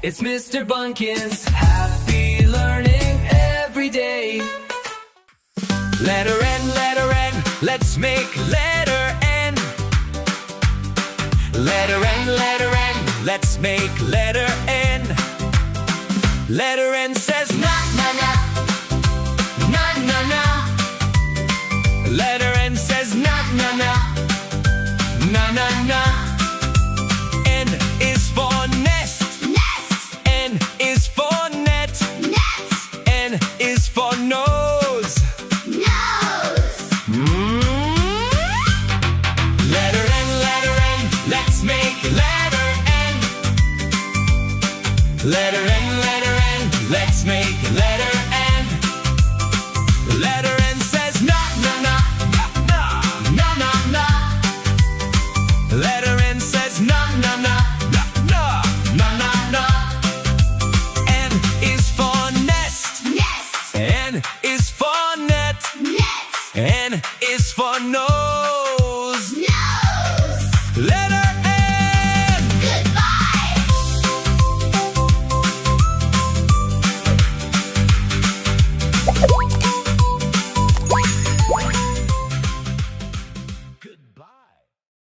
It's Mr. Bunkins. Happy learning every day. Letter N, let's make letter N. Letter N, let's make letter N. Letter N says na na na, na na na. Letter N says na na na, na na na. N is for nest, Nest. N is for net, Net. N is for nose. Nose. Letter N, let's make letter N. Letter N, let's make letter N. Letter N says na na na, na na na na. Letter N says na na na, na na na na. N is for nest, Nest. N is for net, Net. N is for nose.